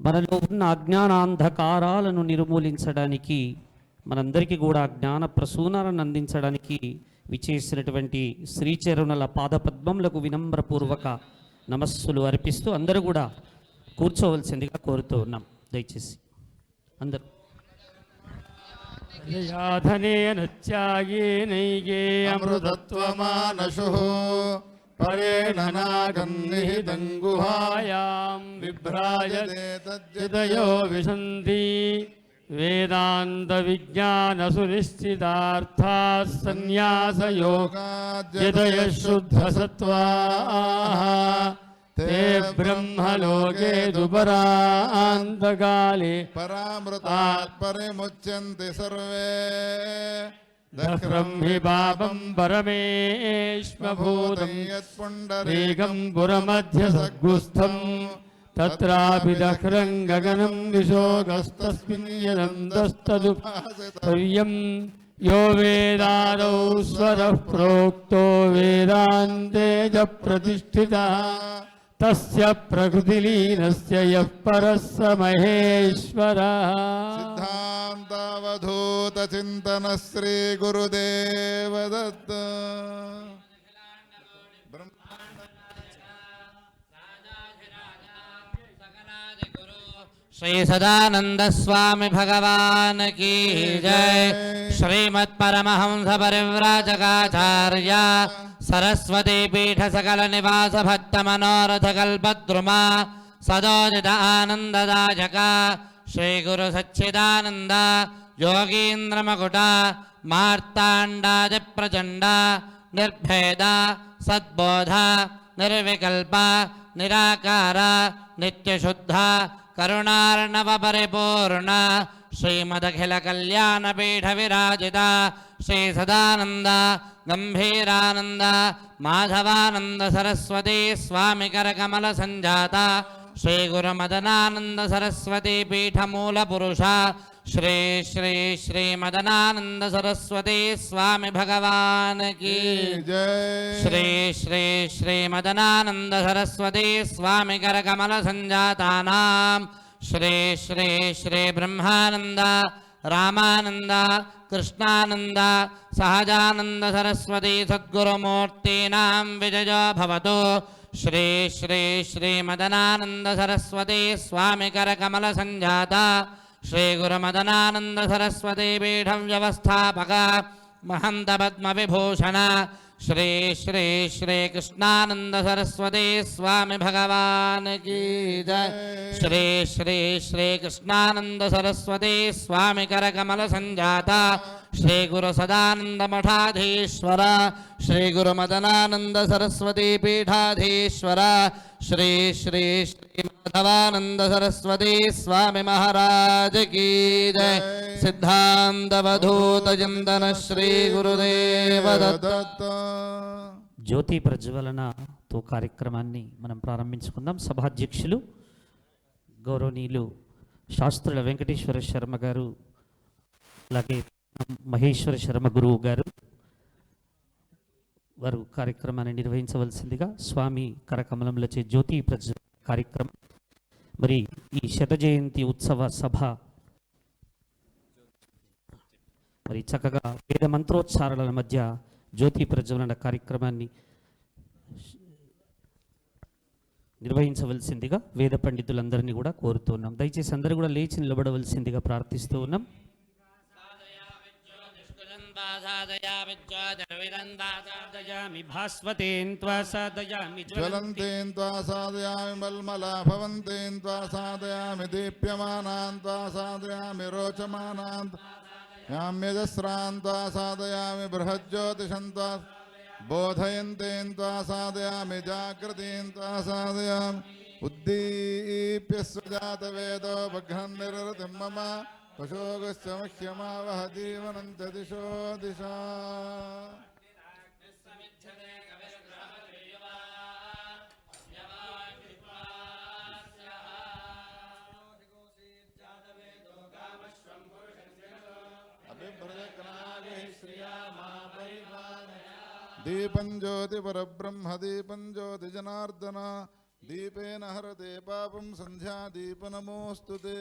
మనలో ఉన్న అజ్ఞానాంధకారాలను నిర్మూలించడానికి, మనందరికీ కూడా జ్ఞాన ప్రసూనాలను అందించడానికి విచేసినటువంటి శ్రీచరణుల పాదపద్మములకు వినమ్రపూర్వక నమస్సులు అర్పిస్తూ అందరూ కూడా కూర్చోవలసిందిగా కోరుతూ ఉన్నాం. దయచేసి అందరూ నైగే అమృతత్వమానశు పరేణ నాగన్నిహితం గుహాయాం విభ్రాజతే తద్యతయో విశంతి వేదాంత విజ్ఞాన సునిశ్చితార్థా సన్యాసయోగాద్యతయ శుద్ధ సత్వాః ते ब्रह्मलोके दुपरान्तकाले परामृतात् परिमुच्यन्ति सर्वे दह्रं हि पापं परमेश्वभूतं यत्पुण्डरीकं पुरमध्यसद्गुस्थं तत्रापि दह्रं गगनं विशोकस्तस्मिन् यदन्तस्तदुपासितव्यं यो वेदादौ स्वरः प्रोक्तो वेदान्ते च प्रतिष्ठितः तस्य प्रकृतिलीनस्य यः परः स महेश्वरः। सिद्धान्तावधूत चिन्तन श्री गुरुदेव दत्त श्री सदानंद स्वामी भगवान की जय। श्रीमत् परमहंस परिव्राजकाचार्य सरस्वती पीठ सकल निवास भक्त मनोरथ कल्पद्रुमा सदोदित आनंददायक श्री गुरु सच्चिदानंद योगींद्र मकुट मार्तांडादि प्रचंड निर्भेद सद्बोध निर्विकल्प निराकार नित्यशुद्ध करुणार्णव परिपूर्ण श्रीमदखिल कल्याण पीठ विराजिता श्री सदानंद गंभीरानंद माधवानंद सरस्वती स्वामी कर कमल संजाता श्री गुरु मदनानंद सरस्वती पीठ मूल पुरुष श्री श्री श्री मदनानंद सरस्वती स्वामी भगवान की जय। श्री श्री श्री मदनानंद सरस्वती स्वामी कर कमल संजाता नाम श्री श्री श्री ब्रह्मानंद रामानंद कृष्णानंद सहजानंद सरस्वती सद्गुरुमूर्तीनां विजयो भवतु। श्री श्री श्री मदनानंद सरस्वती स्वामी कर कमल संजाता श्री गुरु मदनानंद सरस्वती पीठं व्यवस्थापक महंत पद्म विभूषण श्री श्री श्री कृष्णानंद सरस्वती स्वामी भगवान की जय। श्री श्री श्री कृष्णानंद सरस्वती स्वामी कर कमल संजाता श्री गुरु सदानंद मठाधीश्वर श्री गुरु मदनानंद सरस्वती पीठाधीश्वर श्री श्री श्री माधवानंद सरस्वती स्वामी महाराज की जय। सिद्धांतवधूत चिंतन श्री गुरुदेव दत्त। జ్యోతి ప్రజ్వలనతో కార్యక్రమాన్ని మనం ప్రారంభించుకుందాం. సభాధ్యక్షులు గౌరవనీయులు శాస్త్రుల వెంకటేశ్వర శర్మ గారు, అలాగే మహేశ్వర శర్మ గురువు గారు వారు కార్యక్రమాన్ని నిర్వహించవలసిందిగా స్వామి కరకమలంలచే జ్యోతి ప్రజ్వలన కార్యక్రమం. మరి ఈ శత జయంతి ఉత్సవ సభ మరి చక్కగా వేద మంత్రోచ్చారణల మధ్య జ్యోతి ప్రజ్వలన కార్యక్రమాన్ని నిర్వహించవలసిందిగా వేద పండితులందరినీ కూడా కోరుతున్నాం. దయచేసి అందరూ కూడా లేచి నిలబడవలసిందిగా ప్రార్థిస్తూ ఉన్నాం. ज्वलन्तीं त्वा साधयामि मल्मला भवन्तीं त्वा साधयामि दीप्यमानां त्वा साधयामि रोचमानां याम्यजस्रां त्वा साधयामि बृहज्ज्योतिषं त्वा बोधयन्तीं त्वा साधयामि जागृतीं त्वा साधयामि उद्दीप्य सुजातवेदो भग्नं निरृतिं मम पशोगश्च मह्यमावह जीवनं च दिशो दिशा। दीपं ज्योति परब्रह्म दीपं ज्योति जनार्दन దీపేన హరతే పాపం సంధ్యాదీపనమోస్తుతే.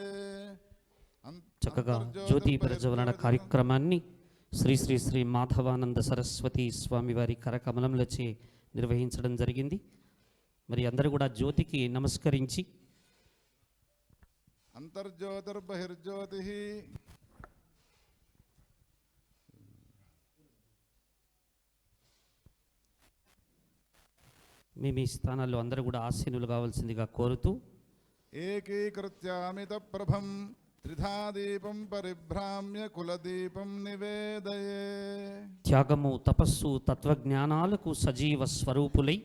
చక్కగా జ్యోతి ప్రజ్వలన కార్యక్రమాన్ని శ్రీ శ్రీ శ్రీ మాధవానంద సరస్వతి స్వామివారి కరకమలములచే నిర్వహించడం జరిగింది. మరి అందరూ కూడా జ్యోతికి నమస్కరించి అంతర్జ్యోతిర్బహిర్జ్యోతి మీ మీ స్థానాల్లో అందరూ కూడా ఆసీనులు కావాల్సిందిగా కోరుతూ ఏకీకృత్యామిత ప్రభం త్రిధా దీపం పరిభ్రామ్య కులదీపం నివేదయే. త్యాగము, తపస్సు, తత్వజ్ఞానాలకు సజీవ స్వరూపులై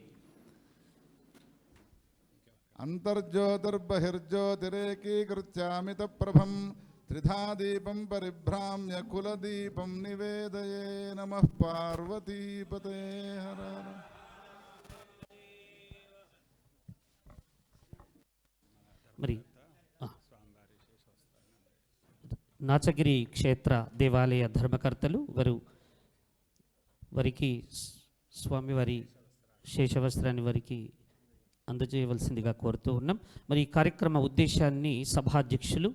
అంతర్జ్యోతిర్బహిర్జ్యోతిరేకీకృత్యామిత ప్రభం త్రిధా దీపం పరిభ్రామ్య కులదీపం నివేదయే. నమః పార్వతీపతే. హర హర. మరి నాచగిరి క్షేత్ర దేవాలయ ధర్మకర్తలు వారికి స్వామివారి శేషవస్త్రాన్ని వారికి అందజేయవలసిందిగా కోరుతూ ఉన్నాం. మరి ఈ కార్యక్రమ ఉద్దేశాన్ని సభాధ్యక్షులు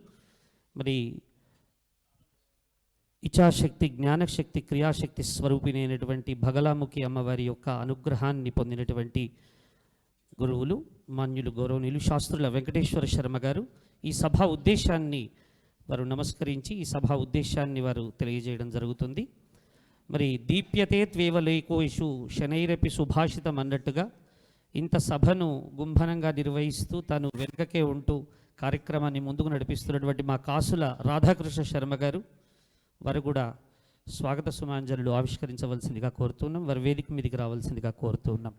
మరి ఇచ్ఛాశక్తి, జ్ఞానశక్తి, క్రియాశక్తి స్వరూపిణి అయినటువంటి భగలాముఖి అమ్మవారి యొక్క అనుగ్రహాన్ని పొందినటువంటి గురువులు మాన్యులు గౌరవనీయులు శాస్త్రుల వెంకటేశ్వర శర్మ గారు ఈ సభా ఉద్దేశాన్ని వారు నమస్కరించి ఈ సభా ఉద్దేశాన్ని వారు తెలియజేయడం జరుగుతుంది. మరి దీప్యతే త్వేవలేకోషు శనైరపి సుభాషితం అన్నట్టుగా ఇంత సభను గుంభనంగా నిర్వహిస్తూ తాను వెనుకకే ఉంటూ కార్యక్రమాన్ని ముందుకు నడిపిస్తున్నటువంటి మా కాసుల రాధాకృష్ణ శర్మ గారు వారు కూడా స్వాగత సుమాంజనులు ఆవిష్కరించవలసిందిగా కోరుతున్నాం. వారు వేదిక మీదకి రావాల్సిందిగా కోరుతున్నాం.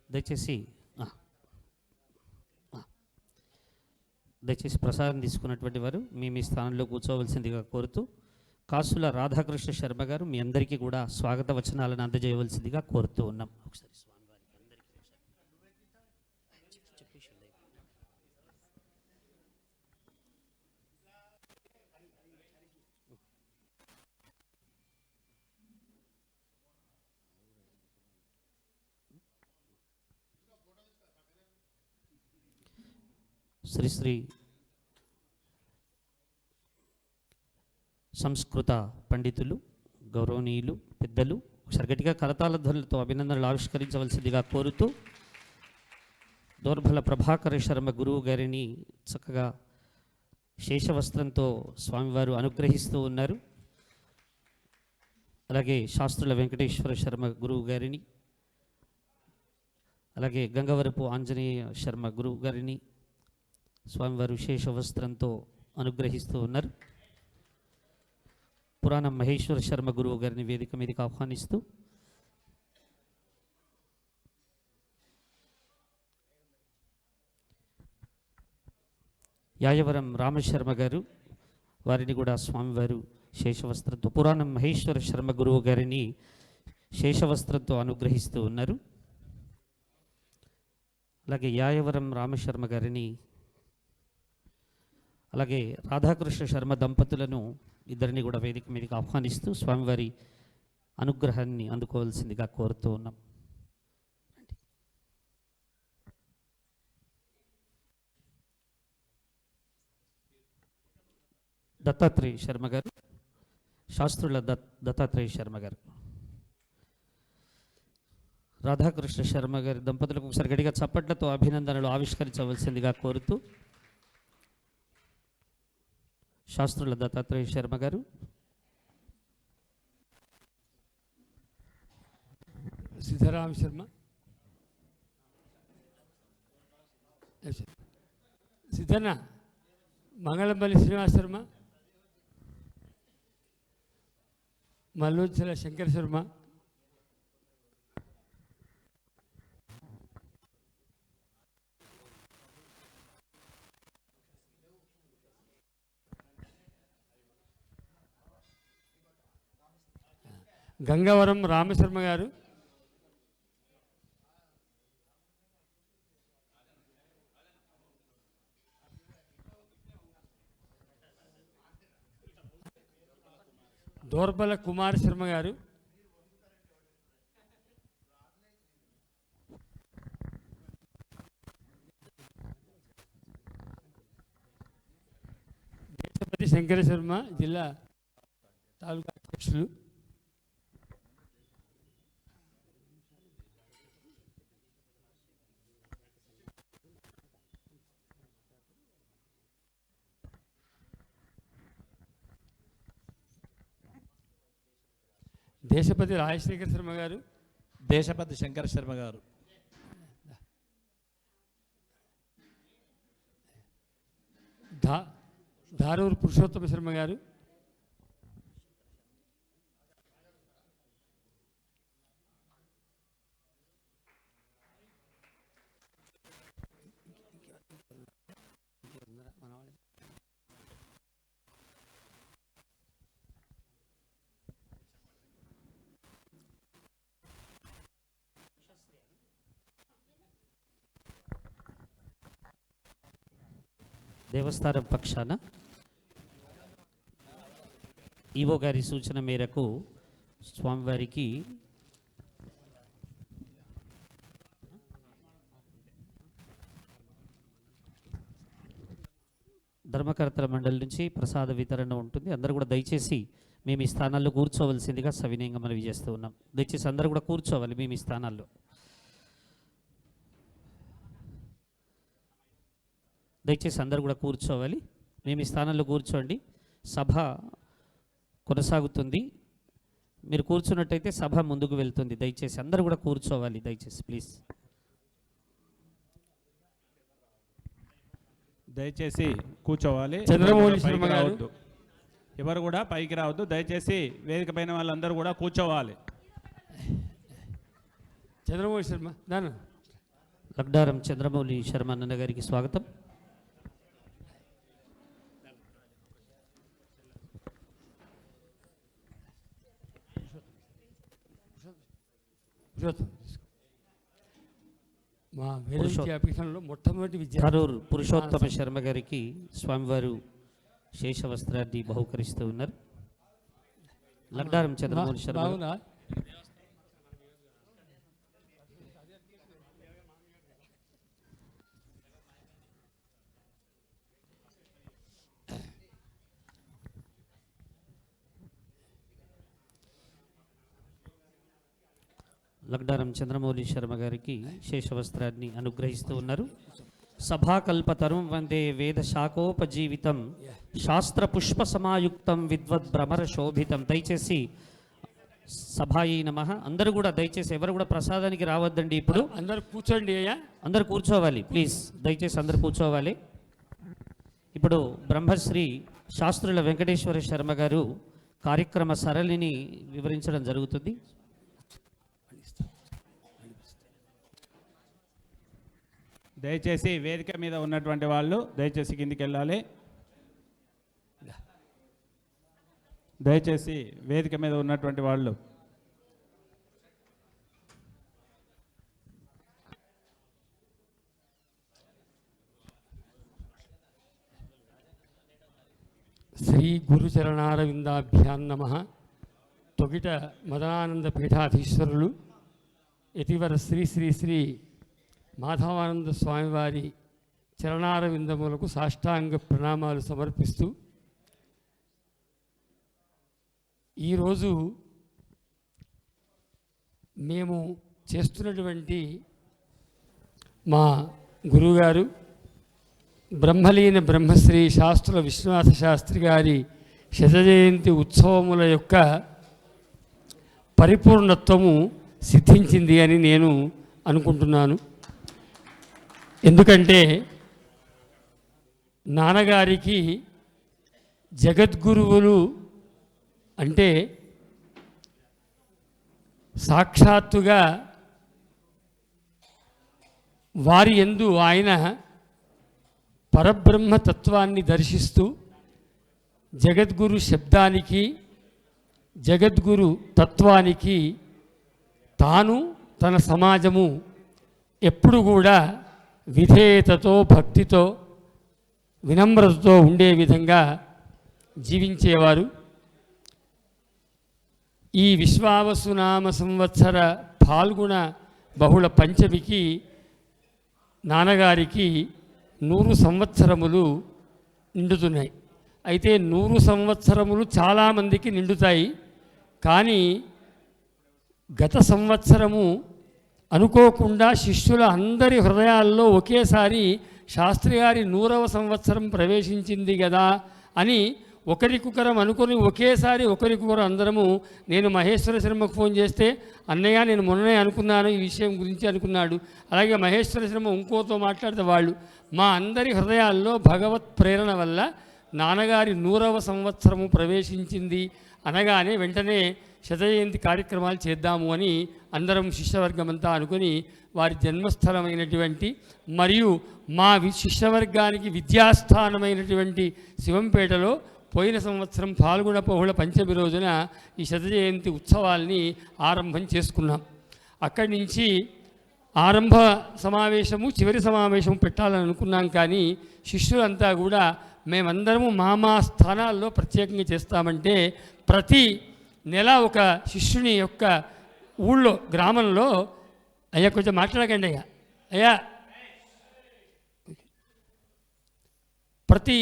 దయచేసి ప్రసాదం తీసుకున్నటువంటి వారు మీ స్థానంలో కూర్చోవలసిందిగా కోరుతూ కాసుల రాధాకృష్ణ శర్మ గారు మీ అందరికీ కూడా స్వాగత వచనాలను అందజేయవలసిందిగా కోరుతూ ఉన్నాం. ఒకసారి స్వామివారికి అందరికీ శ్రీ సంస్కృత పండితులు, గౌరవనీయులు, పెద్దలు ఒకసారి గట్టిగా కరతాళ ధ్వనులతో అభినందనలు ఆవిష్కరించవలసిందిగా కోరుతూ దోర్భల ప్రభాకర శర్మ గురువు గారిని చక్కగా శేషవస్త్రంతో స్వామివారు అనుగ్రహిస్తూ ఉన్నారు. అలాగే శాస్త్రుల వెంకటేశ్వర శర్మ గురువు గారిని, అలాగే గంగవరపు ఆంజనేయ శర్మ గురువు గారిని స్వామివారు శేషవస్త్రంతో అనుగ్రహిస్తూ ఉన్నారు. పురాణం మహేశ్వర శర్మ గురువు గారిని వేదిక మీదకి ఆహ్వానిస్తూ యాయవరం రామశర్మ గారు వారిని కూడా స్వామివారు శేషవస్త్రంతో, పురాణం మహేశ్వర శర్మ గురువు గారిని శేషవస్త్రంతో అనుగ్రహిస్తూ ఉన్నారు. అలాగే యాయవరం రామశర్మ గారిని, అలాగే రాధాకృష్ణ శర్మ దంపతులను ఇద్దరిని కూడా వేదిక మీదకి ఆహ్వానిస్తూ స్వామివారి అనుగ్రహాన్ని అందుకోవాల్సిందిగా కోరుతూ ఉన్నాం. దత్తాత్రేయ శర్మ గారు, శాస్త్రుల దత్తాత్రేయ శర్మ గారు, రాధాకృష్ణ శర్మ గారి దంపతులకు ఒకసారి గట్టిగా చప్పట్లతో అభినందనలు ఆవిష్కరించవలసిందిగా కోరుతూ శాస్త్రుల దత్తాత్రేయ శర్మ గారు, సిద్ధరామ శర్మ, సిద్ధన్న, మంగళంపల్లి శ్రీనివాస శర్మ, మల్లోచల శంకర్ శర్మ, గంగవరం రామశర్మ గారు, దోర్బల కుమార్ శర్మ గారు, దేశపతి శంకర శర్మ జిల్లా తాలూకా అధ్యక్షులు, దేశపతి రాజశేఖర శర్మ గారు, దేశపతి శంకర శర్మ గారు, దారూరు పురుషోత్తమ శర్మ గారు, దేవస్థానం పక్షాన ఈవో గారి సూచన మేరకు స్వామివారికి ధర్మకర్తల మండలి నుంచి ప్రసాద వితరణ ఉంటుంది. అందరూ కూడా దయచేసి మేము ఈ స్థానాల్లో కూర్చోవలసిందిగా సవినయంగా మనవి చేస్తూ ఉన్నాం. దయచేసి అందరూ కూడా కూర్చోవాలి మేము ఈ స్థానాల్లో. దయచేసి అందరూ కూడా కూర్చోవాలి. మేము ఈ స్థానంలో కూర్చోండి. సభ కొనసాగుతుంది. మీరు కూర్చున్నట్టయితే సభ ముందుకు వెళ్తుంది. దయచేసి అందరూ కూడా కూర్చోవాలి. దయచేసి ప్లీజ్. దయచేసి కూర్చోవాలి. చంద్రమౌళి శర్మ గారు, రావద్దు, ఎవరు కూడా పైకి రావద్దు. దయచేసి వేదిక పైన వాళ్ళందరూ కూడా కూర్చోవాలి. చంద్రమౌళి శర్మ దాను లగ్డారం చంద్రమౌళి శర్మ అన్న గారికి స్వాగతం. మా విద్యాపీఠంలో మొట్టమొదటి ధరూర్ పురుషోత్తమ శర్మ గారికి స్వామివారు శేష వస్త్రాన్ని బహుకరిస్తూ ఉన్నారు. లగ్డారం చంద్రమౌళి శర్మ బాగుందా? లగ్డారం చంద్రమౌళి శర్మ గారికి శేషవస్త్రాన్ని అనుగ్రహిస్తూ ఉన్నారు. సభాకల్పతరం వందే వేద శాఖోపజీవితం శాస్త్ర పుష్ప సమాయుక్తం విద్వద్ భ్రమర శోభితం. దయచేసి సభాయి నమః. అందరూ కూడా దయచేసి ఎవరు కూడా ప్రసాదానికి రావద్దండి. ఇప్పుడు అందరు కూర్చోండి అయ్యా, అందరు కూర్చోవాలి ప్లీజ్. దయచేసి అందరు కూర్చోవాలి. ఇప్పుడు బ్రహ్మశ్రీ శాస్త్రుల వెంకటేశ్వర శర్మ గారు కార్యక్రమ సరళిని వివరించడం జరుగుతుంది. దయచేసి వేదిక మీద ఉన్నటువంటి వాళ్ళు దయచేసి కిందికి వెళ్ళాలి. దయచేసి వేదిక మీద ఉన్నటువంటి వాళ్ళు శ్రీ గురుచరణారవిందాభ్యాం నమః. తొగిట మదనానంద పీఠాధీశ్వరులు యతివర శ్రీ శ్రీ శ్రీ మాధవానంద స్వామివారి చరణారవిందములకు సాష్టాంగ ప్రణామాలు సమర్పిస్తూ ఈరోజు మేము చేస్తున్నటువంటి మా గురువుగారు బ్రహ్మలీన బ్రహ్మశ్రీ శాస్త్రుల విశ్వనాథ శాస్త్రి గారి శతజయంతి ఉత్సవముల యొక్క పరిపూర్ణత్వము సిద్ధించింది అని నేను అనుకుంటున్నాను. ఎందుకంటే నాన్నగారికి జగద్గురువులు అంటే సాక్షాత్తుగా వారి యందు ఆయన పరబ్రహ్మతత్వాన్ని దర్శిస్తూ జగద్గురు శబ్దానికి జగద్గురు తత్వానికి తాను తన సమాజము ఎప్పుడు కూడా విధేయతతో భక్తితో వినమ్రతతో ఉండే విధంగా జీవించేవారు. ఈ విశ్వావసునామ సంవత్సర పాల్గొన బహుళ పంచమికి నాన్నగారికి 100 సంవత్సరములు నిండుతున్నాయి. అయితే 100 సంవత్సరములు చాలామందికి నిండుతాయి. కానీ గత సంవత్సరము అనుకోకుండా శిష్యుల అందరి హృదయాల్లో ఒకేసారి శాస్త్రి గారి 100వ సంవత్సరం ప్రవేశించింది కదా అని ఒకరికొకరం అనుకొని ఒకేసారి ఒకరికొకరు అందరము, నేను మహేశ్వర శర్మకు ఫోన్ చేస్తే అన్నయ్య నేను మొన్ననే అనుకున్నాను ఈ విషయం గురించి అనుకున్నాడు. అలాగే మహేశ్వర శర్మ ఇంకోతో మాట్లాడితే వాళ్ళు, మా అందరి హృదయాల్లో భగవత్ ప్రేరణ వల్ల నాన్నగారి 100వ సంవత్సరము ప్రవేశించింది అనగానే వెంటనే శతజయంతి కార్యక్రమాలు చేద్దాము అని అందరం శిష్యవర్గమంతా అనుకుని వారి జన్మస్థలమైనటువంటి మరియు మా శిష్యవర్గానికి విద్యాస్థానమైనటువంటి శివంపేటలో పోయిన సంవత్సరం పాల్గొన బహుళ పంచమి రోజున ఈ శతజయంతి ఉత్సవాల్ని ఆరంభం చేసుకున్నాం. అక్కడి నుంచి ఆరంభ సమావేశము చివరి సమావేశం పెట్టాలని అనుకున్నాం. కానీ శిష్యులంతా కూడా మేమందరము మా స్థానాల్లో ప్రత్యేకంగా చేస్తామంటే ప్రతి నెల ఒక శిష్యుని యొక్క ఊళ్ళో గ్రామంలో, అయ్యా కొంచెం మాట్లాడకండి అయ్యా ప్రతి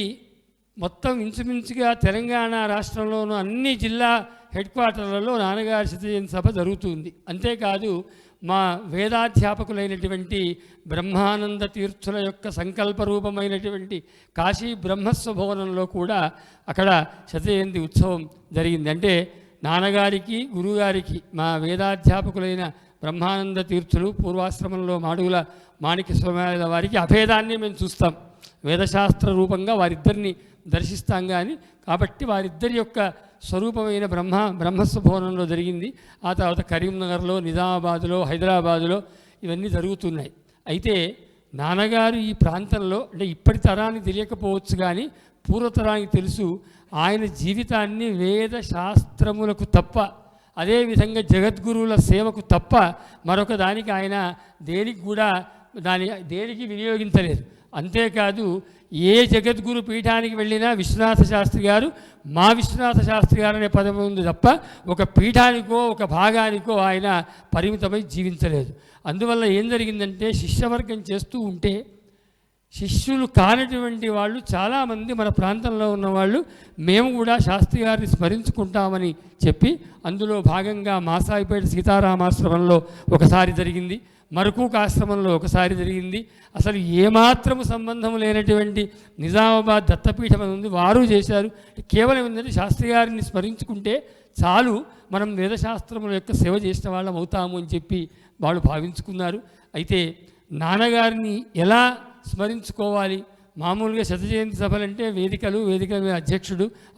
మొత్తం ఇంచుమించుగా తెలంగాణ రాష్ట్రంలోనూ అన్ని జిల్లా హెడ్ క్వార్టర్లలో నాన్నగారి శతజయంతి సభ జరుగుతుంది. అంతేకాదు మా వేదాధ్యాపకులైనటువంటి బ్రహ్మానంద తీర్థుల యొక్క సంకల్ప రూపమైనటువంటి కాశీ బ్రహ్మస్వభవనంలో కూడా అక్కడ శతజయంతి ఉత్సవం జరిగింది. అంటే నాన్నగారికి గురుగారికి మా వేదాధ్యాపకులైన బ్రహ్మానంద తీర్థులు పూర్వాశ్రమంలో మాడుగుల మాణిక్య స్వామి వారికి అభేదాన్ని మేము చూస్తాం. వేదశాస్త్ర రూపంగా వారిద్దరిని దర్శిస్తాం. కానీ కాబట్టి వారిద్దరి యొక్క స్వరూపమైన బ్రహ్మస్వభవనంలో జరిగింది. ఆ తర్వాత కరీంనగర్లో, నిజామాబాదులో, హైదరాబాదులో ఇవన్నీ జరుగుతున్నాయి. అయితే నాన్నగారు ఈ ప్రాంతంలో, అంటే ఇప్పటి తరానికి తెలియకపోవచ్చు కానీ పూర్వతరానికి తెలుసు, ఆయన జీవితాన్ని వేద శాస్త్రములకు తప్ప, అదేవిధంగా జగద్గురువుల సేవకు తప్ప మరొక దానికి ఆయన దేనికి వినియోగించలేదు. అంతేకాదు ఏ జగద్గురు పీఠానికి వెళ్ళినా విశ్వనాథ శాస్త్రి గారు, మా విశ్వనాథ శాస్త్రి గారు అనే పదం ఉంది తప్ప ఒక పీఠానికో ఒక భాగానికో ఆయన పరిమితమై జీవించలేదు. అందువల్ల ఏం జరిగిందంటే శిష్యవర్గం చేస్తూ ఉంటే శిష్యులు కానటువంటి వాళ్ళు చాలామంది మన ప్రాంతంలో ఉన్నవాళ్ళు మేము కూడా శాస్త్రి గారిని స్మరించుకుంటామని చెప్పి అందులో భాగంగా మాసాయిపేట సీతారామాశ్రమంలో ఒకసారి జరిగింది, మరకూక ఆశ్రమంలో ఒకసారి జరిగింది. అసలు ఏమాత్రము సంబంధం లేనటువంటి నిజామాబాద్ దత్తపీఠం అని ఉంది, వారు చేశారు. కేవలం ఏంటంటే శాస్త్రి గారిని స్మరించుకుంటే చాలు, మనం వేదశాస్త్రముల యొక్క సేవ చేసిన వాళ్ళం అవుతాము అని చెప్పి వాళ్ళు భావించుకున్నారు. అయితే నాన్నగారిని ఎలా స్మరించుకోవాలి? మామూలుగా శతజయంతి సభలంటే వేదికల మీద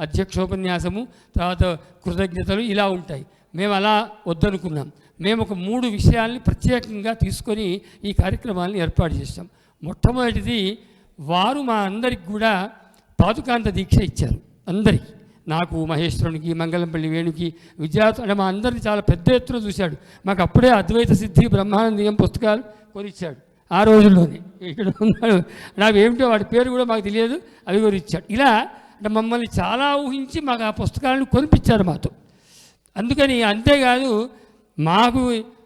అధ్యక్షోపన్యాసము, తర్వాత కృతజ్ఞతలు ఇలా ఉంటాయి. మేము అలా వద్దనుకున్నాం. మేము ఒక 3 విషయాల్ని ప్రత్యేకంగా తీసుకొని ఈ కార్యక్రమాలను ఏర్పాటు చేస్తాం. మొట్టమొదటిది, వారు మా అందరికి కూడా పాదుకాంత దీక్ష ఇచ్చారు. అందరికీ, నాకు, మహేశ్వరునికి, మంగళంపల్లి వేణుకి, విద్యార్థులు అంటే మా అందరినీ చాలా పెద్ద ఎత్తున చూశాడు. మాకు అప్పుడే అద్వైత సిద్ధి బ్రహ్మానందీయం పుస్తకాలు కొనిచ్చాడు. ఆ రోజుల్లోనే ఇక్కడ ఉన్నాడు, నావేమిటో వాడి పేరు కూడా మాకు తెలియదు, అవి కూడా ఇచ్చాడు. ఇలా అంటే మమ్మల్ని చాలా ఊహించి మాకు ఆ పుస్తకాలను కొనిపించారు మాతో. అందుకని అంతేకాదు మాకు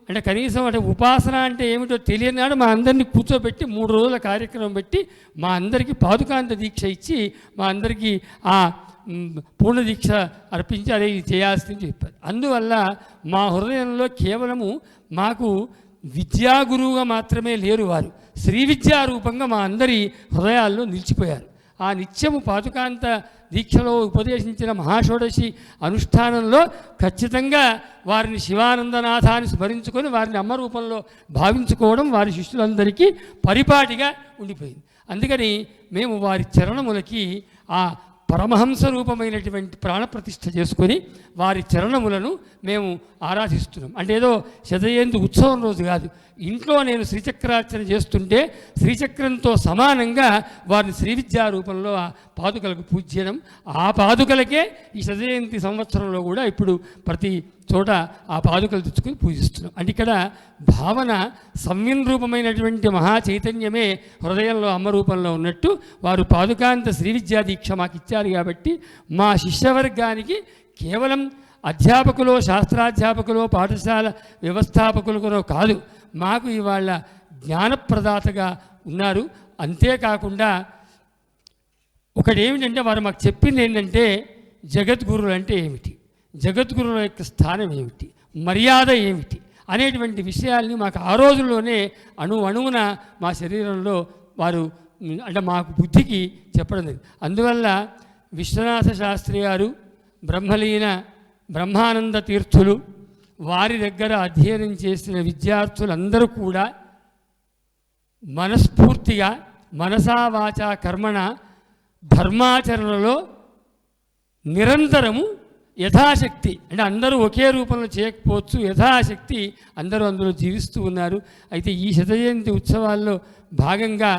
అంటే కనీసం అంటే ఉపాసన అంటే ఏమిటో తెలియనాడు మా అందరినీ కూర్చోబెట్టి 3 రోజుల కార్యక్రమం పెట్టి మా అందరికీ పాదుకాంత దీక్ష ఇచ్చి మా అందరికీ ఆ పూర్ణ దీక్ష అర్పించి అదే చేయాల్సింది చెప్పారు. అందువల్ల మా హృదయంలో కేవలము మాకు విద్యాగురువుగా మాత్రమే లేరు, వారు శ్రీ విద్యా రూపంగా మా అందరి హృదయాల్లో నిలిచిపోయారు. ఆ నిత్యము పాదుకాంత దీక్షలో ఉపదేశించిన మహాషోడశి అనుష్ఠానంలో ఖచ్చితంగా వారిని శివానందనాథాన్ని స్మరించుకొని వారిని అమ్మ రూపంలో భావించుకోవడం వారి శిష్యులందరికీ పరిపాటిగా ఉండిపోయింది. అందుకని మేము వారి చరణములకి ఆ పరమహంస రూపమైనటువంటి ప్రాణప్రతిష్ఠ చేసుకొని వారి చరణములను మేము ఆరాధిస్తున్నాం. అంటే ఏదో శతజయంతి ఉత్సవం రోజు కాదు, ఇంట్లో నేను శ్రీచక్రార్చన చేస్తుంటే శ్రీచక్రంతో సమానంగా వారిని శ్రీ విద్యా రూపంలో ఆ పాదుకలకు పూజ్యడం, ఆ పాదుకలకే ఈ శతజయంతి సంవత్సరంలో కూడా ఇప్పుడు ప్రతి చోట ఆ పాదుకలు తెచ్చుకొని పూజిస్తున్నాం. అంటే ఇక్కడ భావన సంవిన్ రూపమైనటువంటి మహా చైతన్యమే హృదయంలో అమ్మ రూపంలో ఉన్నట్టు వారు పాదుకాంత శ్రీ విద్యా దీక్ష మాకు ఇచ్చారు. కాబట్టి మా శిష్యవర్గానికి కేవలం అధ్యాపకులు, శాస్త్రాధ్యాపకులు, పాఠశాల వ్యవస్థాపకులు కాదు, మాకు ఇవాళ జ్ఞానప్రదాతగా ఉన్నారు. అంతేకాకుండా ఒకటేమిటంటే వారు మాకు చెప్పింది ఏంటంటే జగద్గురువులు అంటే ఏమిటి, జగద్గురువుల యొక్క స్థానం ఏమిటి, మర్యాద ఏమిటి అనేటువంటి విషయాల్ని మాకు ఆ రోజుల్లోనే అణువున మా శరీరంలో వారు అంటే మాకు బుద్ధికి చెప్పడం జరిగింది. అందువల్ల విశ్వనాథ శాస్త్రి గారు, బ్రహ్మలీన బ్రహ్మానంద తీర్థులు, వారి దగ్గర అధ్యయనం చేసిన విద్యార్థులందరూ కూడా మనస్ఫూర్తిగా మనసా వాచా కర్మణ ధర్మాచరణలో నిరంతరము యథాశక్తి, అంటే అందరూ ఒకే రూపంలో చేయకపోవచ్చు, యథాశక్తి అందరూ అందులో జీవిస్తూ ఉన్నారు. అయితే ఈ శతజయంతి ఉత్సవాల్లో భాగంగా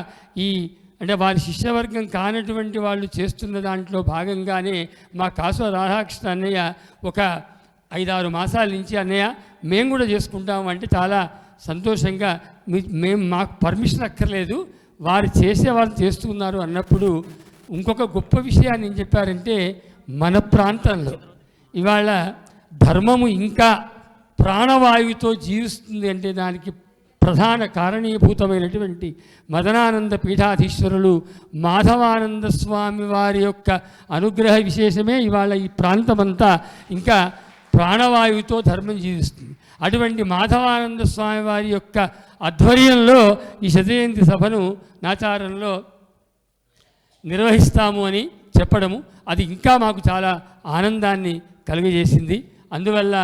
అంటే వారి శిష్యవర్గం కానటువంటి వాళ్ళు చేస్తున్న దాంట్లో భాగంగానే మా కాసువ రాధాకృష్ణ అన్నయ్య ఒక 5-6 మాసాల నుంచి అన్నయ్య మేము కూడా చేసుకుంటాము అంటే చాలా సంతోషంగా మాకు పర్మిషన్ అక్కర్లేదు, వారు చేసేవాళ్ళు చేస్తున్నారు అన్నప్పుడు ఇంకొక గొప్ప విషయాన్ని ఏం చెప్పారంటే, మన ప్రాంతంలో ఇవాళ ధర్మము ఇంకా ప్రాణవాయువుతో జీవిస్తుంది అంటే దానికి ప్రధాన కారణీభూతమైనటువంటి మదనానంద పీఠాధీశ్వరులు మాధవానంద స్వామి వారి యొక్క అనుగ్రహ విశేషమే ఇవాళ ఈ ప్రాంతమంతా ఇంకా ప్రాణవాయువుతో ధర్మం జీవిస్తుంది. అటువంటి మాధవానంద స్వామి వారి యొక్క ఆధ్వర్యంలో ఈ శతజయంతి సభను నాచారంలో నిర్వహిస్తాము అని చెప్పడము, అది ఇంకా మాకు చాలా ఆనందాన్ని కలుగజేసింది. అందువల్ల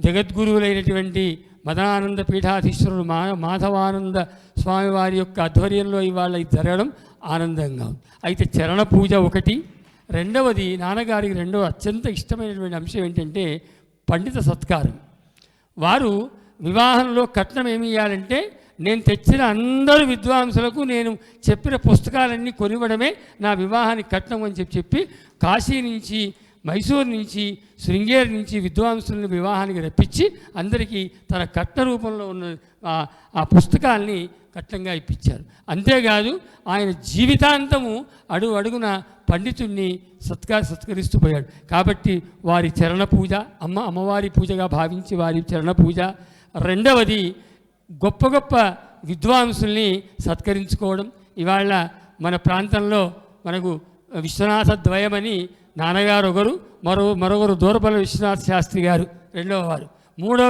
జగద్గురువులైనటువంటి మదనానంద పీఠాధీశ్వరుడు మాధవానంద స్వామి వారి యొక్క ఆధ్వర్యంలో ఇవాళ ఇది జరగడం ఆనందంగా ఉంది. అయితే చరణ పూజ ఒకటి, రెండవది నాన్నగారికి రెండవ అత్యంత ఇష్టమైనటువంటి అంశం ఏంటంటే పండిత సత్కారం. వారు వివాహంలో కట్నం ఏమి ఇవ్వాలంటే, నేను తెచ్చిన అందరు విద్వాంసులకు నేను చెప్పిన పుస్తకాలన్నీ కొనివ్వడమే నా వివాహానికి కట్నం అని చెప్పి కాశీ నుంచి, మైసూరు నుంచి, శృంగేరి నుంచి విద్వాంసులను వివాహానికి రప్పించి అందరికీ తన కట్న రూపంలో ఉన్న ఆ పుస్తకాల్ని కట్నంగా ఇప్పించారు. అంతేకాదు ఆయన జీవితాంతము అడుగున పండితుణ్ణి సత్కరిస్తూ పోయాడు. కాబట్టి వారి చరణ పూజ అమ్మవారి పూజగా భావించి వారి చరణ పూజ. రెండవది గొప్ప గొప్ప విద్వాంసుల్ని సత్కరించుకోవడం. ఇవాళ మన ప్రాంతంలో మనకు విశ్వనాథ ద్వయమని నాన్నగారు ఒకరు, మరొకరు దూరపల్లి విశ్వనాథ శాస్త్రి గారు రెండవ వారు, మూడవ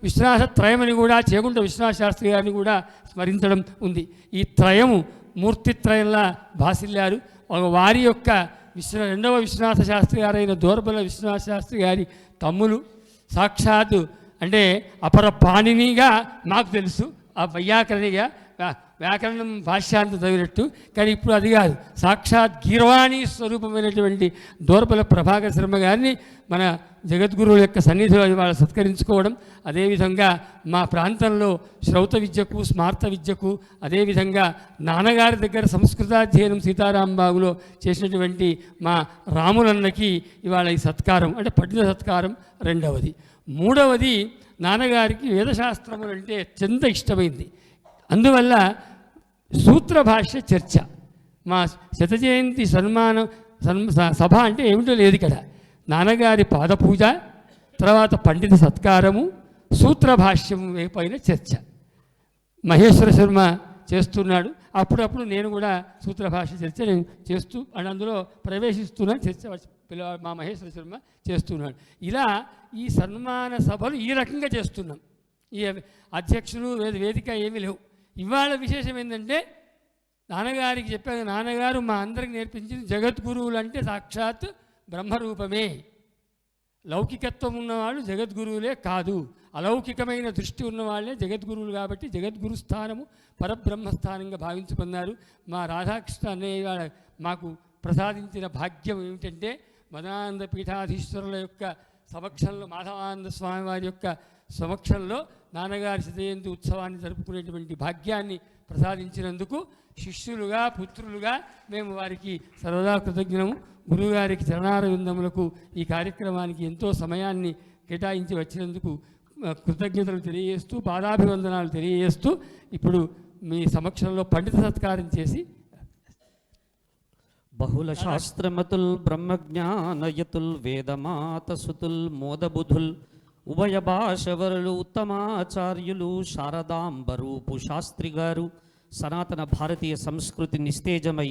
విశ్వనాథ త్రయమని కూడా చేగుంట విశ్వనాథ శాస్త్రి గారిని కూడా స్మరించడం ఉంది. ఈ త్రయము మూర్తిత్రయంలా భాసిల్లారు. వారి యొక్క రెండవ విశ్వనాథ శాస్త్రి గారైన దూరపల్లి విశ్వనాథ శాస్త్రి గారి తమ్ములు, సాక్షాత్తు అంటే అపర పాణినిగా నాకు తెలుసు, ఆ వైయాకరణిగా వ్యాకరణం భాష్యాంత చదివినట్టు, కానీ ఇప్పుడు అది కాదు, సాక్షాత్ గీర్వాణి స్వరూపమైనటువంటి దూరపల్లి ప్రభాకర శర్మ గారిని మన జగద్గురువుల యొక్క సన్నిధిలో ఇవాళ సత్కరించుకోవడం. అదేవిధంగా మా ప్రాంతంలో శ్రౌత విద్యకు, స్మార్త విద్యకు, అదేవిధంగా నాన్నగారి దగ్గర సంస్కృతాధ్యయనం సీతారాంబాగులో చేసినటువంటి మా రాములన్నకి ఇవాళ ఈ సత్కారం అంటే పఠిత సత్కారం రెండవది. మూడవది నాన్నగారికి వేదశాస్త్రములు అంటే అత్యంత ఇష్టమైంది. అందువల్ల సూత్ర భాష్య చర్చ, మా శతజయంతి సభ అంటే ఏమిటో లేదు ఇక్కడ. నాన్నగారి పాదపూజ, తర్వాత పండిత సత్కారము, సూత్ర భాష్యం పైన చర్చ. మహేశ్వర శర్మ చేస్తున్నాడు, అప్పుడప్పుడు నేను కూడా సూత్ర భాష్య చర్చ నేను చేస్తూ అందులో ప్రవేశిస్తున్నాను. చర్చ మా మహేశ్వర శర్మ చేస్తున్నాడు. ఇలా ఈ సన్మాన సభలు ఈ రకంగా చేస్తున్నాం. ఈ అధ్యక్షులు వేదిక ఏమీ లేవు. ఇవాళ విశేషం ఏంటంటే నాన్నగారికి చెప్పాను, నాన్నగారు మా అందరికి నేర్పించింది జగద్గురువులు అంటే సాక్షాత్ బ్రహ్మరూపమే. లౌకికత్వం ఉన్నవాళ్ళు జగద్గురువులే కాదు, అలౌకికమైన దృష్టి ఉన్నవాళ్ళే జగద్గురువులు. కాబట్టి జగద్గురు స్థానము పరబ్రహ్మస్థానంగా భావించుకున్నారు. మా రాధాకృష్ణ అన్నయ్య మాకు ప్రసాదించిన భాగ్యం ఏమిటంటే మదానంద పీఠాధీశ్వరుల యొక్క సమక్షంలో, మాధవానంద స్వామి వారి యొక్క సమక్షంలో నాన్నగారి శతజయంతి ఉత్సవాన్ని జరుపుకునేటువంటి భాగ్యాన్ని ప్రసాదించినందుకు శిష్యులుగా, పుత్రులుగా మేము వారికి సర్వదా కృతజ్ఞము. గురువుగారికి చరణారవిందములకు ఈ కార్యక్రమానికి ఎంతో సమయాన్ని కేటాయించి వచ్చినందుకు కృతజ్ఞతలు తెలియజేస్తూ, పాదాభివందనాలు తెలియజేస్తూ ఇప్పుడు మీ సమక్షంలో పండిత సత్కారం చేసి బహుళ శాస్త్రమతుల్ బ్రహ్మజ్ఞానయతుల్ వేదమాతసుతుల్ మోదబుధుల్ ఉభయ భాషవరులు ఉత్తమాచార్యులు శారదాంబరూపు శాస్త్రి గారు సనాతన భారతీయ సంస్కృతి నిస్తేజమై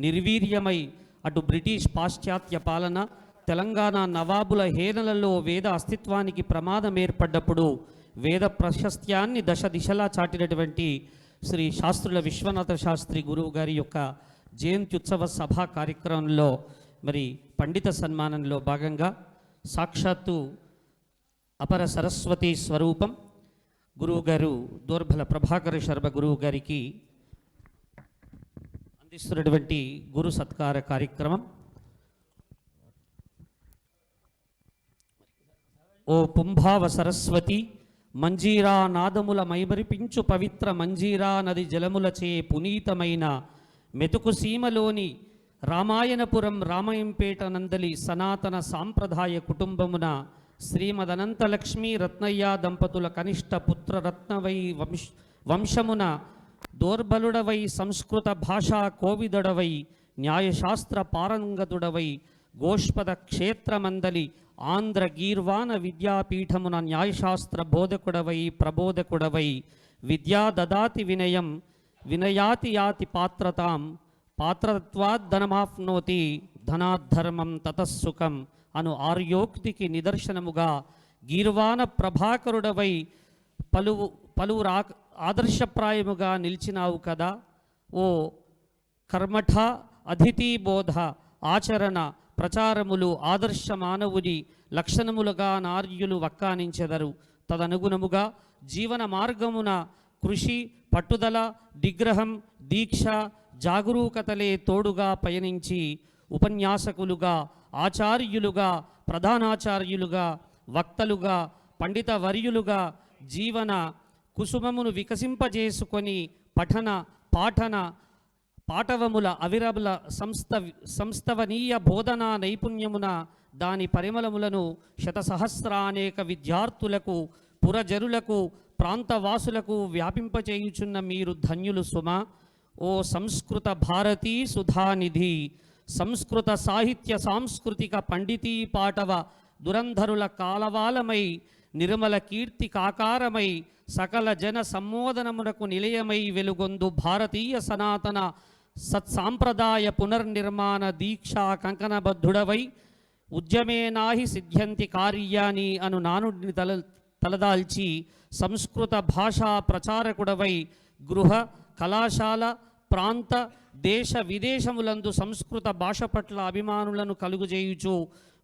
నిర్వీర్యమై అటు బ్రిటిష్ పాశ్చాత్య పాలన, తెలంగాణ నవాబుల హేళనలలో వేద అస్తిత్వానికి ప్రమాదం ఏర్పడ్డప్పుడు వేద ప్రశస్త్యాన్ని దశ దిశలా చాటినటువంటి శ్రీ శాస్త్రుల విశ్వనాథ శాస్త్రి గురువు గారి యొక్క జయంత్యుత్సవ సభా కార్యక్రమంలో మరి పండిత సన్మానంలో భాగంగా సాక్షాత్తు అపర సరస్వతి స్వరూపం గురువుగారు దోర్భల ప్రభాకర శర్మ గురువు గారికి అందిస్తున్నటువంటి గురు సత్కార కార్యక్రమం. ఓ పుంభావ సరస్వతి, మంజీరా నాదముల మైమరిపించు పవిత్ర మంజీరా నది జలములచే పునీతమైన మెతుకు సీమలోని రామాయణపురం రామయంపేట నందలి సనాతన సాంప్రదాయ కుటుంబమున శ్రీమదనంతలక్ష్మీ రత్నయ్య దంపతుల కనిష్ట పుత్ర రత్నవై వంశమున దోర్బలుడవై సంస్కృత భాషా కోవిదడవై న్యాయశాస్త్ర పారంగతుడవై గోష్పద క్షేత్రమందలి ఆంధ్ర గీర్వాణ విద్యాపీఠమున న్యాయశాస్త్ర బోధకుడవై ప్రబోధకుడవై విద్యా దదాతి వినయం వినయాతి యాతి పాత్రతాం పాత్రత్వాద్ధనమాప్నోతి ధనాద్ధర్మం తతస్సుఖం అను ఆర్యోక్తికి నిదర్శనముగా గీర్వాణ ప్రభాకరుడవై పలువురు ఆదర్శప్రాయముగా నిలిచినావు కదా. ఓ కర్మఠ అతిథి బోధ ఆచరణ ప్రచారములు ఆదర్శ మానవుని లక్షణములుగా నార్యులు వక్కానించెదరు. తదనుగుణముగా జీవన మార్గమున కృషి, పట్టుదల, నిగ్రహం, దీక్ష, జాగరూకతలే తోడుగా పయనించి ఉపన్యాసకులుగా, ఆచార్యులుగా, ప్రధానాచార్యులుగా, వక్తలుగా, పండిత వర్యులుగా జీవన కుసుమమును వికసింపజేసుకొని పఠన పాఠన పాఠవముల అవిరబుల సంస్థవనీయ బోధనా నైపుణ్యమున దాని పరిమళములను శతసహస్రానేక విద్యార్థులకు, పురజరులకు, ప్రాంతవాసులకు వ్యాపింపచేయుచున్న మీరు ధన్యులు సుమ. ఓ సంస్కృత భారతీ సుధానిధి, సంస్కృత సాహిత్య సాంస్కృతిక పండితీ పాటవ దురంధరుల కాలవాలమై నిర్మల కీర్తి కాకారమై సకల జన సమ్మోదనమునకు నిలయమై వెలుగొందు భారతీయ సనాతన సత్సాంప్రదాయ పునర్నిర్మాణ దీక్షా కంకణబద్ధుడవై ఉద్యమేనాహి సిద్ధ్యంతి కార్యాని అను నానుడిని తలదాల్చి సంస్కృత భాషా ప్రచారకుడవై గృహ, కళాశాల, ప్రాంత, దేశ విదేశములందు సంస్కృత భాష పట్ల అభిమానులను కలుగుజేయుచు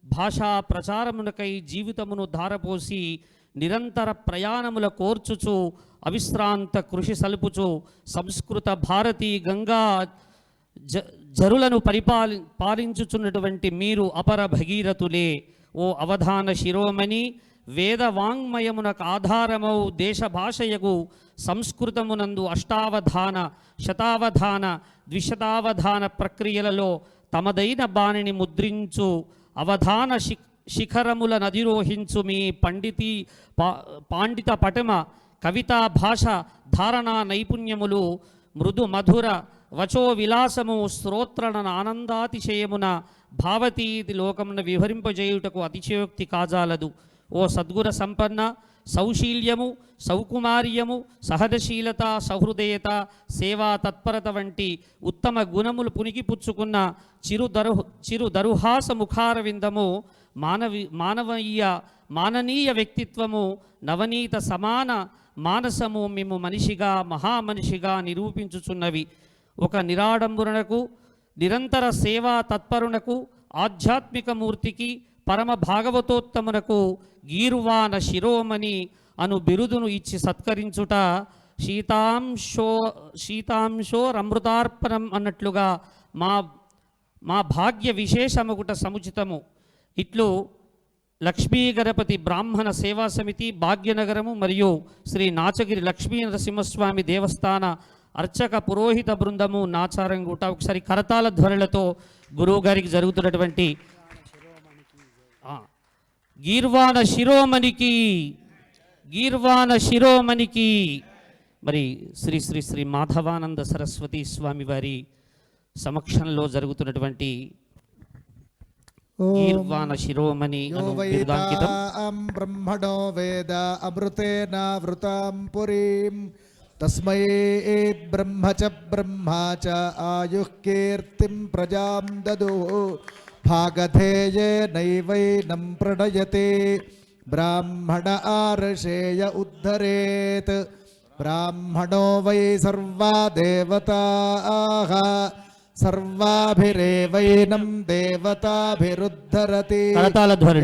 భాషా ప్రచారమునకై జీవితమును ధారపోసి నిరంతర ప్రయాణముల కోర్చుచు అవిశ్రాంత కృషి సలుపుచు సంస్కృత భారతీ గంగా జరులను పాలించుచున్నటువంటి మీరు అపర భగీరథులే. ఓ అవధాన శిరోమణి, వేద వాంగ్మయమునకు ఆధారమౌ దేశ భాషయగు సంస్కృతమునందు అష్టావధాన, శతావధాన, ద్విశతావధాన ప్రక్రియలలో తమదైన బాణిని ముద్రించు అవధాన శిఖరముల నదిరోహించు మీ పాండిత పటమ కవితా భాష ధారణా నైపుణ్యములు మృదు మధుర వచో విలాసము శ్రోత్రణ ఆనందాతిశయమున భావతీతి లోకమున వివరింపజేయుటకు అతిశయోక్తి కాజాలదు. ఓ సద్గుర సంపన్న, సౌశీల్యము, సౌకుమార్యము, సహజశీలత, సహృదయత, సేవా తత్పరత వంటి ఉత్తమ గుణములు పునికిపుచ్చుకున్న చిరుదరుహాస ముఖారవిందము, మాననీయ వ్యక్తిత్వము, నవనీత సమాన మానసము మేము మనిషిగా, మహామనిషిగా నిరూపించుచున్నవి. ఒక నిరాడంబునకు, నిరంతర సేవా తత్పరునకు, ఆధ్యాత్మిక మూర్తికి, పరమ భాగవతోత్తమునకు గీర్వాణ శిరోమణి అను బిరుదును ఇచ్చి సత్కరించుట శీతాంశోరమృతార్పణం అన్నట్లుగా మా భాగ్య విశేషముగుట సముచితము. ఇట్లు లక్ష్మీ గణపతి బ్రాహ్మణ సేవా సమితి భాగ్యనగరము మరియు శ్రీ నాచగిరి లక్ష్మీ నరసింహస్వామి దేవస్థాన అర్చక పురోహిత బృందము నాచారంగుట. ఒకసారి కరతాళ ధ్వనులతో గురువు గారికి జరుగుతున్నటువంటి గీర్వాణ శిరోమణికి మరి శ్రీ శ్రీ శ్రీ మాధవానంద సరస్వతి స్వామి వారి సమక్షంలో జరుగుతున్నటువంటి గీర్వాణ శిరోమణి అను బిరుదాంకితం. బ్రహ్మణో వేద అమృతేన వృతాం పురీం తస్మై బ్రహ్మ చ ఆయుః కీర్తిం ప్రజాం దదుః భాగధేయే నైవైనం ప్రణయతే బ్రాహ్మణ ఆర్షేయ ఉద్ధరేత్ బ్రాహ్మణో వై సర్వా దేవతాః సర్వాభిరేవైనం దేవతాభిరుద్ధరతి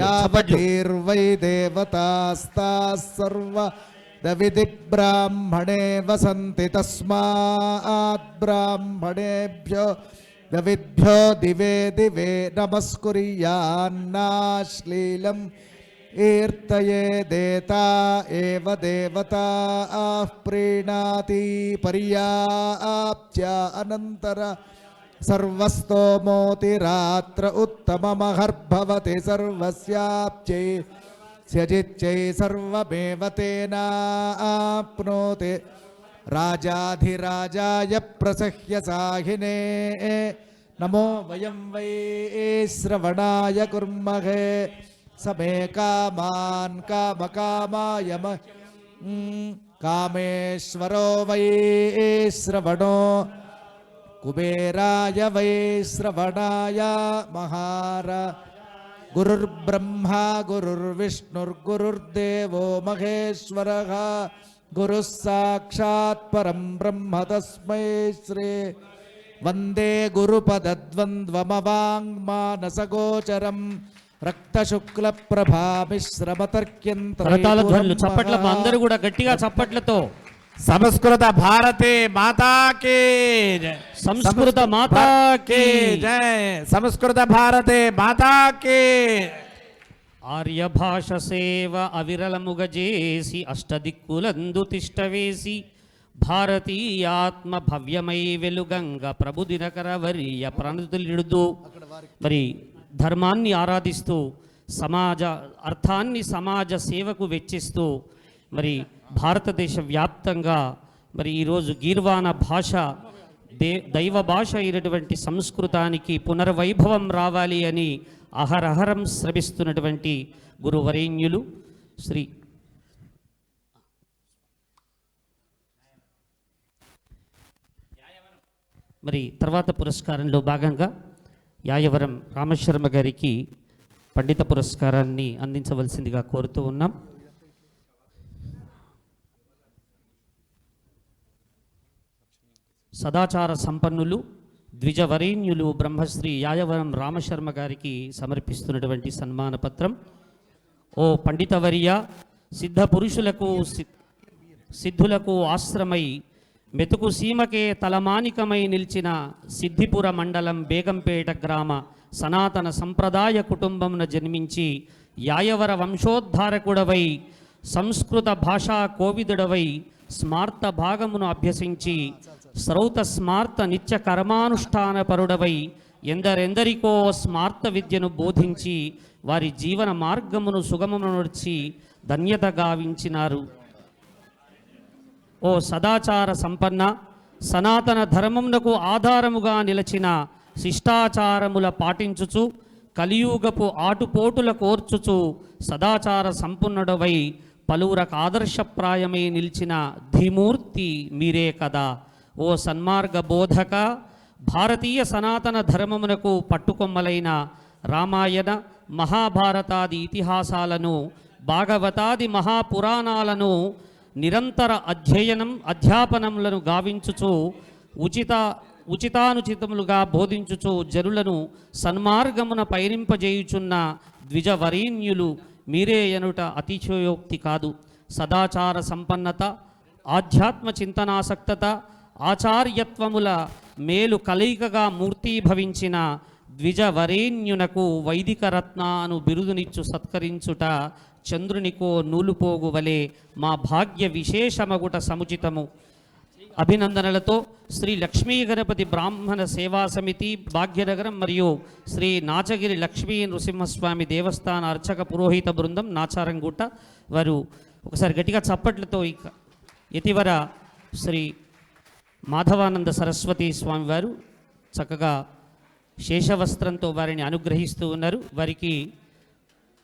యావతీర్వై దేవతాస్తాః సర్వ దవిది బ్రాహ్మణే వసంతి తస్మాత్ బ్రాహ్మణేభ్యో దవిభ్యో దివే దివే నమస్కుర్యాన్నాశ్లీలం ఈర్తయే దేతా ఏవ దేవతాః ప్రీణాతి పర్యాప్త్య అనంతర సర్వస్తోమోతిరాత్ర ఉత్తమమహర్భవతి సర్వస్యాప్త్యై స్యజిత్యై సర్వమేవ తేనాప్నోతి రాజాధిరాజాయ ప్రసహ్య సాహినే నమో వయం వై శ్రవణాయ కుర్మహే సమే కామాన్ కామకామాయ కామేశ్వరో వై శ్రవణో కుబేరాయ వై శ్రవణాయ మహార గురుర్బ్రహ్మా గురుర్విష్ణుర్గురుర్దేవో మహేశ్వరః గురుః సాక్షాత్ పరం బ్రహ్మ తస్మై శ్రీ వందే గురుపదద్వంద్వమవాంగ్మానసగోచరం రక్తశుక్ల ప్రభామిశ్రమతర్క్యంత్ర చప్పట్ల అందరూ కూడా గట్టిగా చప్పట్లతో సంస్కృత భారతే మాతాకి సంస్కృత మాతాకి జై సంస్కృత భారతే మాతాకి ఆర్య భాష సేవ అవిరలముగ చేసి అష్టదిక్కులందు తిష్టవేసి భారతీయాత్మ భవ్యమై వెలుగంగ ప్రభు దినకర వర్య ప్రణతులిడుదు. మరి ధర్మాన్ని ఆరాధిస్తూ సమాజ అర్థాన్ని సమాజ సేవకు వెచ్చిస్తూ మరి భారతదేశ వ్యాప్తంగా మరి ఈరోజు గీర్వాణ భాష దైవ భాష అయినటువంటి సంస్కృతానికి పునర్వైభవం రావాలి అని అహరహరం శ్రమిస్తున్నటువంటి గురువరేణ్యులు శ్రీ మరి తర్వాత పురస్కారంలో భాగంగా యాయవరం రామశర్మ గారికి పండిత పురస్కారాన్ని అందించవలసిందిగా కోరుతూ ఉన్నాం. సదాచార సంపన్నులు ద్విజవరేణ్యులు బ్రహ్మశ్రీ యాయవరం రామశర్మ గారికి సమర్పిస్తున్నటువంటి సన్మాన పత్రం. ఓ పండితవర్య, సిద్ధ పురుషులకు సిద్ధులకు ఆశ్రమై మెతుకు సీమకే తలమానికమై నిలిచిన సిద్ధిపుర మండలం బేగంపేట గ్రామ సనాతన సంప్రదాయ కుటుంబమున జన్మించి యాయవర వంశోద్ధారకుడవై సంస్కృత భాషా కోవిదుడవై స్మార్త భాగమును అభ్యసించి శ్రౌత స్మార్త నిత్య కర్మానుష్ఠాన పరుడవై ఎందరెందరికో స్మార్త విద్యను బోధించి వారి జీవన మార్గమును సుగమమును నడిచి ధన్యత గావించినారు. ఓ సదాచార సంపన్న, సనాతన ధర్మమునకు ఆధారముగా నిలచిన శిష్టాచారముల పాటించుచు కలియుగపు ఆటుపోటుల కోర్చుచు సదాచార సంపన్నుడవై పలువురకు ఆదర్శప్రాయమై నిలిచిన ధీమూర్తి మీరే కదా. ఓ సన్మార్గ బోధక, భారతీయ సనాతన ధర్మమునకు పట్టుకొమ్మలైన రామాయణ మహాభారతాది ఇతిహాసాలను భాగవతాది మహాపురాణాలను నిరంతర అధ్యాపనములను గావించుచు ఉచితానుచితములుగా బోధించుచు జనులను సన్మార్గమున పయనింపజేయుచున్న ద్విజవరేణ్యులు మీరే ఎనుట అతిశయోక్తి కాదు. సదాచార సంపన్నత, ఆధ్యాత్మ చింతనాసక్తత, ఆచార్యత్వముల మేలు కలయికగా మూర్తీభవించిన ద్విజవరేణ్యునకు వైదిక రత్న అను బిరుదునిచ్చు సత్కరించుట చంద్రునికో నూలుపోగు వలె మా భాగ్య విశేషమగుట సముచితము. అభినందనలతో శ్రీ లక్ష్మీ గణపతి బ్రాహ్మణ సేవా సమితి భాగ్యనగరం మరియు శ్రీ నాచగిరి లక్ష్మీ నృసింహస్వామి దేవస్థాన అర్చక పురోహిత బృందం నాచారంగుట్ట వారు ఒకసారి గట్టిగా చప్పట్లతో ఇటీవల శ్రీ మాధవానంద సరస్వతి స్వామి వారు చక్కగా శేషవస్త్రంతో వారిని అనుగ్రహిస్తూ ఉన్నారు. వారికి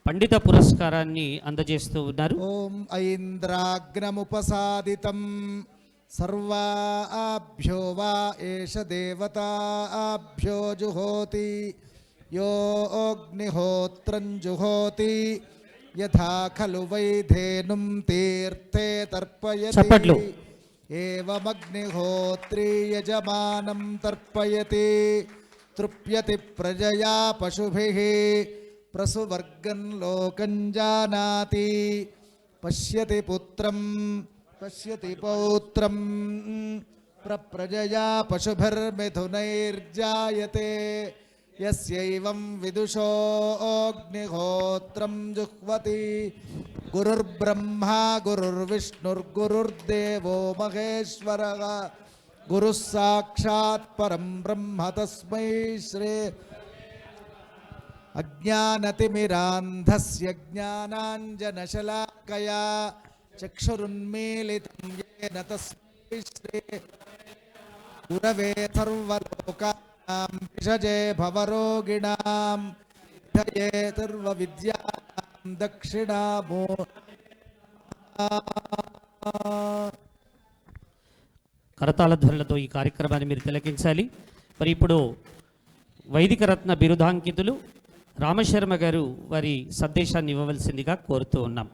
పండిత పురస్కారాన్ని అందజేస్తూ ఉన్నారు. ఓం ఐంద్రాగ్నముపసాదితం సర్వాభ్యో వా ఏష దేవతాభ్యో జుహోతి యో అగ్నిహోత్రం జుహోతి యథా ఖలు వైధేనుం తీర్థే చప్పట్లు. తర్పయతి ఏవమగ్నిహోత్రీ యజమానం తర్పయతి తృప్యతి ప్రజయా పశుభిః ప్రసువర్గం లోకం జానాతి పశ్యతి పుత్రం పశ్యతి పౌత్రం ప్రజయా పశుభిర్మిథునైర్జాయతే యస్యైవం విదుషో అగ్నిహోత్రం జుహ్వతి గురుర్బ్రహ్మా గురుర్విష్ణుర్గురుర్దేవో మహేశ్వరః గురుః సాక్షాత్ పరం బ్రహ్మ తస్మై శ్రీ అజ్ఞానతిమిరాంధస్య జ్ఞానాంజనశలాకయా చక్షురున్మీలితం యేన తస్మై శ్రీ గురవే సర్వలోకానాం విషజే భవరోగిణాం విద్యయే సర్వవిద్యానాం దక్షిణామో కరతాళ ధ్వనులతో ఈ కార్యక్రమాన్ని మీరు తిలకించాలి. మరి ఇప్పుడు వైదిక రత్న బిరుదాంకితులు రామశర్మ గారు వారి సందేశాన్ని ఇవ్వవలసిందిగా కోరుతూ ఉన్నాం.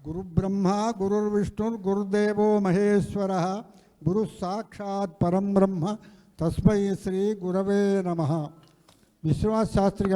గురుబ్రహ్మ గురుర్విష్ణుర్గురుదేవో మహేశ్వరః గురుః సాక్షాత్ పరం బ్రహ్మ తస్మై శ్రీ గురవే నమః. విశ్వనాథ్ శాస్త్రి